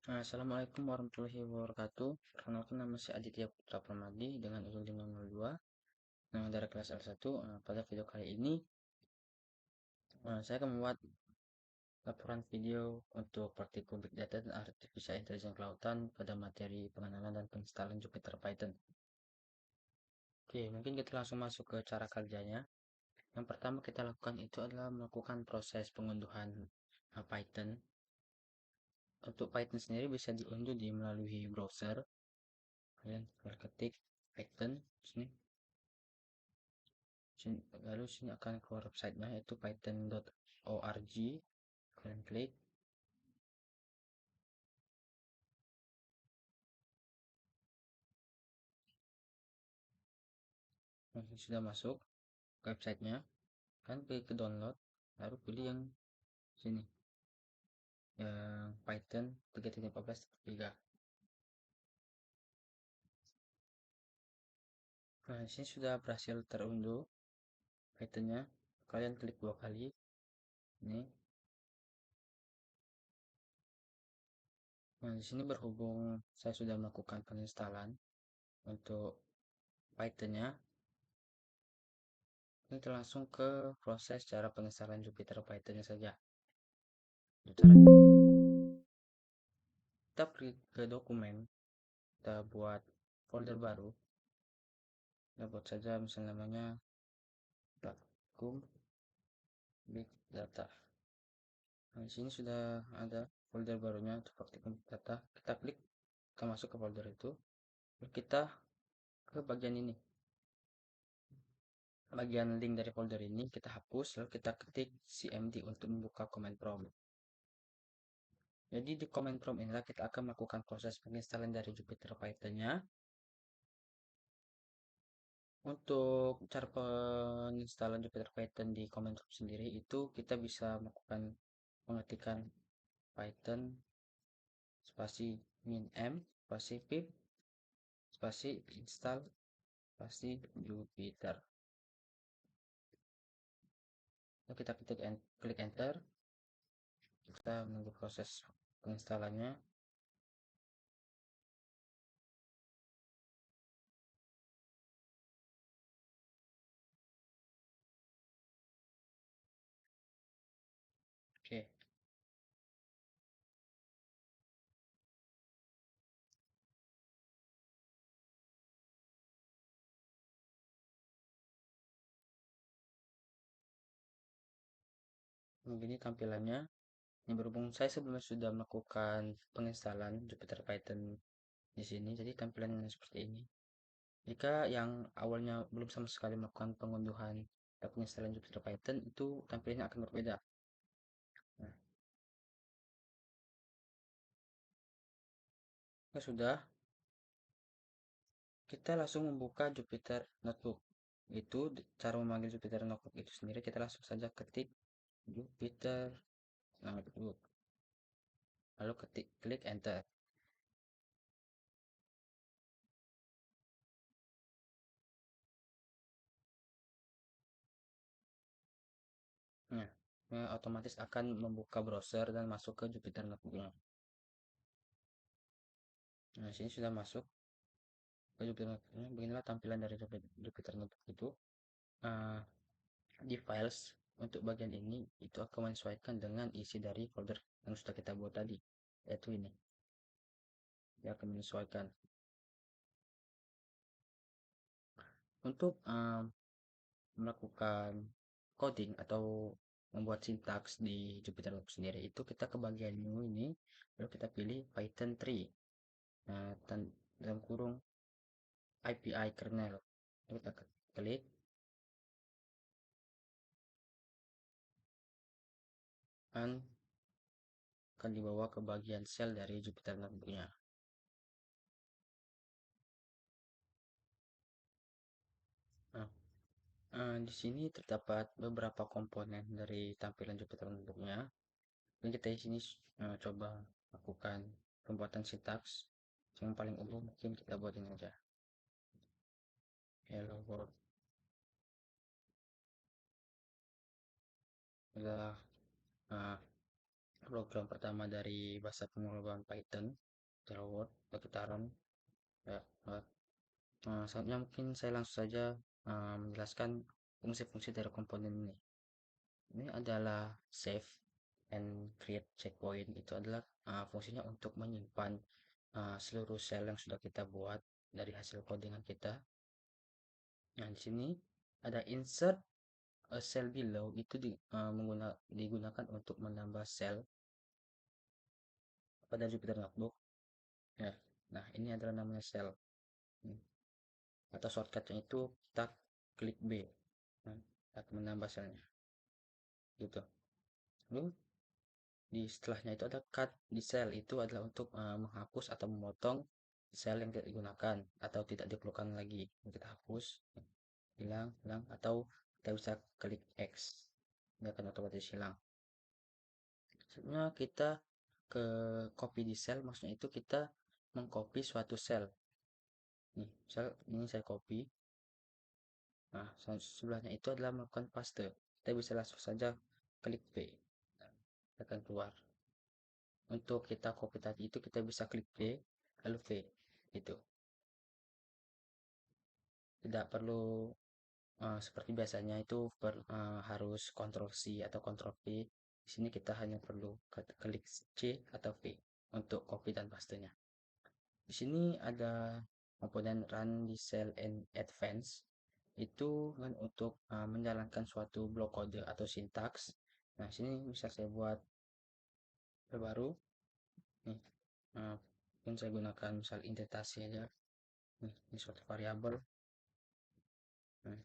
Assalamualaikum warahmatullahi wabarakatuh. Perkenalkan, nama saya Aditya Putra Pramadi dengan usul 502 dari kelas L1. Pada video kali ini saya akan membuat laporan video untuk praktikum Big Data dan Artificial Intelligence Kelautan pada materi pengenalan dan penginstalan Jupyter Python. Oke, mungkin kita langsung masuk ke cara kerjanya. Yang pertama kita lakukan itu adalah melakukan proses pengunduhan Python. Untuk Python sendiri bisa diunduh melalui browser. Kalian ketik Python sini. Lalu sini akan keluar websitenya, yaitu python.org. Kalian klik. Sudah masuk ke websitenya, kan pilih ke download, lalu pilih yang sini, yang Python 3.14.3. Nah, di sini sudah berhasil terunduh Pythonnya. Kalian klik 2 kali ini. Nah, di sini berhubung saya sudah melakukan penginstalan untuk Pythonnya, kita langsung ke proses cara penginstalan Jupyter Pythonnya saja. Caranya, kita pergi ke dokumen, kita buat folder baru, kita buat saja misalnya namanya vacuum big data. Nah, di sini sudah ada folder barunya untuk praktikum big data. Kita klik, kita masuk ke folder itu, lalu kita ke bagian ini, bagian link dari folder ini kita hapus, lalu kita ketik cmd untuk membuka command prompt. Jadi di command prompt inilah kita akan melakukan proses penginstalan dari Jupyter Python-nya. Untuk cara penginstalan Jupyter Python di command prompt sendiri itu kita bisa melakukan mengetikkan Python spasi -m spasi pip spasi install spasi Jupyter. Lalu kita klik enter, kita menunggu proses penginstalannya. Oke, begini tampilannya. Yang berhubung saya sebelumnya sudah melakukan penginstalan Jupyter Python di sini, jadi tampilannya seperti ini. Jika yang awalnya belum sama sekali melakukan pengunduhan dan penginstalan Jupyter Python, itu tampilannya akan berbeda. Nah, sudah, kita langsung membuka Jupyter Notebook. Itu cara memanggil Jupyter Notebook itu sendiri, kita langsung saja ketik Jupyter Notebook, lalu klik enter. Nah, otomatis akan membuka browser dan masuk ke Jupyter Notebook-nya. Nah, sini sudah masuk ke Jupyter Notebook-nya. Beginilah tampilan dari Jupyter Notebook itu. Uh, di files untuk bagian ini itu akan menyesuaikan dengan isi dari folder yang sudah kita buat tadi, yaitu ini. Dia akan menyesuaikan. Untuk melakukan coding atau membuat sintaks di Jupyter Notebook sendiri, itu kita ke bagian new ini, lalu kita pilih Python 3. Nah, dalam kurung API kernel, lalu kita klik, dan akan dibawa ke bagian shell dari Jupyter Notebook-nya. Nah, di sini terdapat beberapa komponen dari tampilan Jupyter Notebook-nya. Dan kita di sini coba lakukan pembuatan sintaks. Yang paling umum mungkin kita buat ini aja. Hello world adalah program pertama dari bahasa pemrograman Python, Hello World, sekitaran ya. Selanjutnya mungkin saya langsung saja menjelaskan fungsi-fungsi dari komponen ini. Ini adalah save and create checkpoint. Itu adalah fungsinya untuk menyimpan seluruh sel yang sudah kita buat dari hasil codingan kita. Nah, di sini ada insert a cell below, itu digunakan untuk menambah sel pada Jupyter Notebook. Ya. Nah, ini adalah namanya sel. Atau shortcutnya itu kita klik B. Nah, akan menambah selnya. Gitu. Lalu di setelahnya itu ada cut di cell, itu adalah untuk menghapus atau memotong sel yang tidak digunakan atau tidak diperlukan lagi. Kita hapus, hilang, atau kita bisa klik X. Dia akan otomatis hilang. Maksudnya kita ke copy di sel, maksudnya itu kita mengcopy suatu sel. Nih, sel ini saya copy. Nah, sebelahnya itu adalah melakukan paste. Kita bisa langsung saja klik V. Nah, akan keluar. Untuk kita copy tadi itu kita bisa klik V, lalu V. Itu. Tidak perlu seperti biasanya itu harus Ctrl C atau Ctrl V. Di sini kita hanya perlu klik C atau V untuk copy dan pastenya. Di sini ada komponen run di cell and advance, itu kan untuk menjalankan suatu blok kode atau sintaks. Nah, sini bisa saya buat baru nih. Pun saya gunakan misal indentasi aja. Nih, ini suatu variabel. Nah,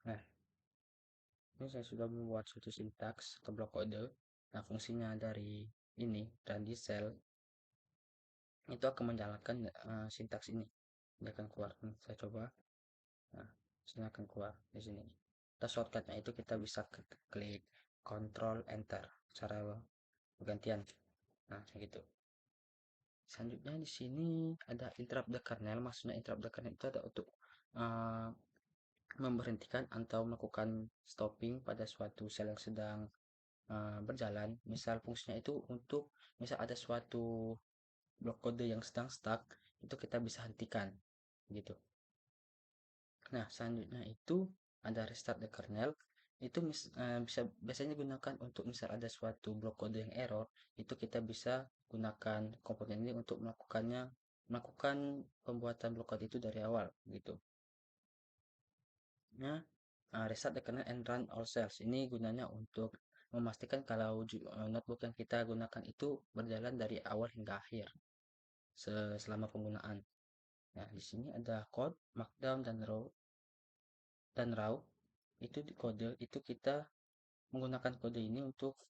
nah, ini saya sudah membuat suatu sintaks atau blok kode. Nah, fungsinya dari ini dan di cell itu akan menjalankan sintaks ini. Dia akan keluar. Saya coba. Nah, sini akan keluar di sini. Kita shortcutnya itu kita bisa klik Ctrl Enter secara bergantian. Nah, gitu. Selanjutnya di sini ada interrupt the kernel. Maksudnya interrupt the kernel itu ada untuk uh, memberhentikan atau melakukan stopping pada suatu sel yang sedang berjalan. Misal fungsinya itu untuk misal ada suatu blok kode yang sedang stuck, itu kita bisa hentikan gitu. Nah, selanjutnya itu ada restart the kernel. Itu bisa biasanya digunakan untuk misal ada suatu blok kode yang error, itu kita bisa gunakan komponen ini untuk melakukan pembuatan blok kode itu dari awal gitu. Nah, restart the kernel and run all cells. Ini gunanya untuk memastikan kalau notebook yang kita gunakan itu berjalan dari awal hingga akhir selama penggunaan. Nah, di sini ada code, markdown dan raw. Itu di kode itu kita menggunakan kode ini untuk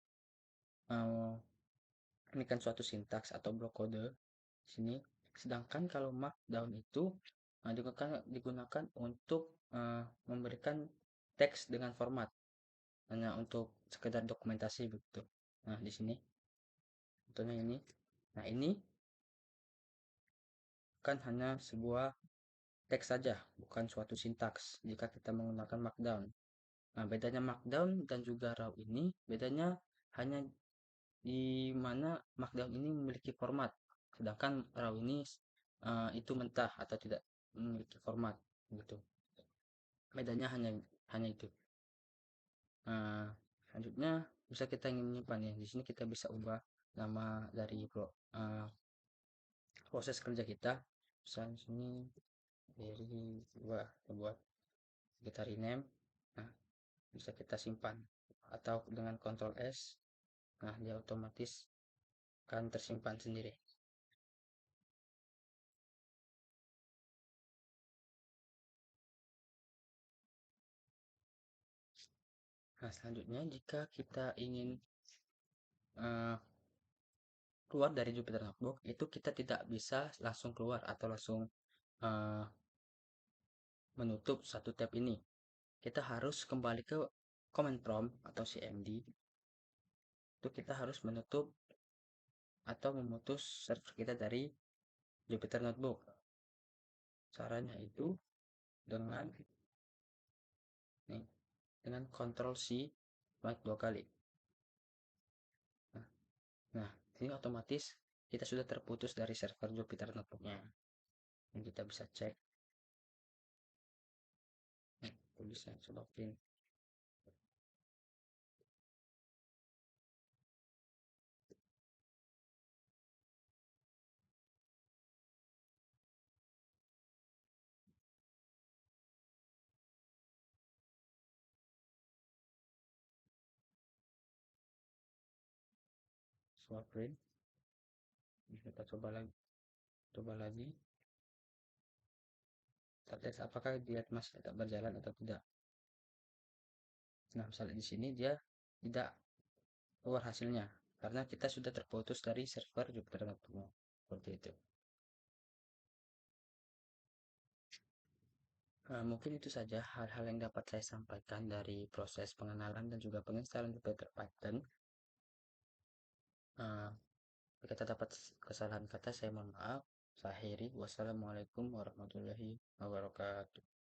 mengirimkan suatu sintaks atau blok kode di sini. Sedangkan kalau markdown itu digunakan untuk memberikan teks dengan format, hanya untuk sekedar dokumentasi begitu. Nah, di sini contohnya ini. Nah, ini kan hanya sebuah teks saja, bukan suatu sintaks jika kita menggunakan markdown. Nah, bedanya markdown dan juga raw ini, bedanya hanya di mana markdown ini memiliki format, sedangkan raw ini itu mentah atau tidak memiliki format gitu. Bedanya hanya itu. Selanjutnya bisa kita ingin menyimpan ya. Di sini kita bisa ubah nama dari proses kerja kita. Misalnya sini dari buat kita rename. Nah, bisa kita simpan atau dengan Ctrl S. Nah, dia otomatis akan tersimpan sendiri. Nah, selanjutnya jika kita ingin eh, keluar dari Jupyter Notebook, itu kita tidak bisa langsung keluar atau langsung eh, menutup satu tab ini. Kita harus kembali ke command prompt atau CMD. Itu kita harus menutup atau memutus server kita dari Jupyter Notebook. Caranya itu dengan nih, dengan Ctrl C baik 2 kali. Nah, nah, ini otomatis kita sudah terputus dari server Jupyter Notebooknya. Dan kita bisa cek. Nah, bisa login. Swap print. Kita coba lagi. Kita tes apakah dia masih tetap berjalan atau tidak. Nah, misalnya di sini dia tidak keluar hasilnya karena kita sudah terputus dari server Jupyter Notebook. Seperti itu. Mungkin itu saja hal-hal yang dapat saya sampaikan dari proses pengenalan dan juga penginstalan Jupyter Python. Uh, Jika terdapat kesalahan kata, saya mohon maaf. Saya akhiri. Wassalamualaikum warahmatullahi wabarakatuh.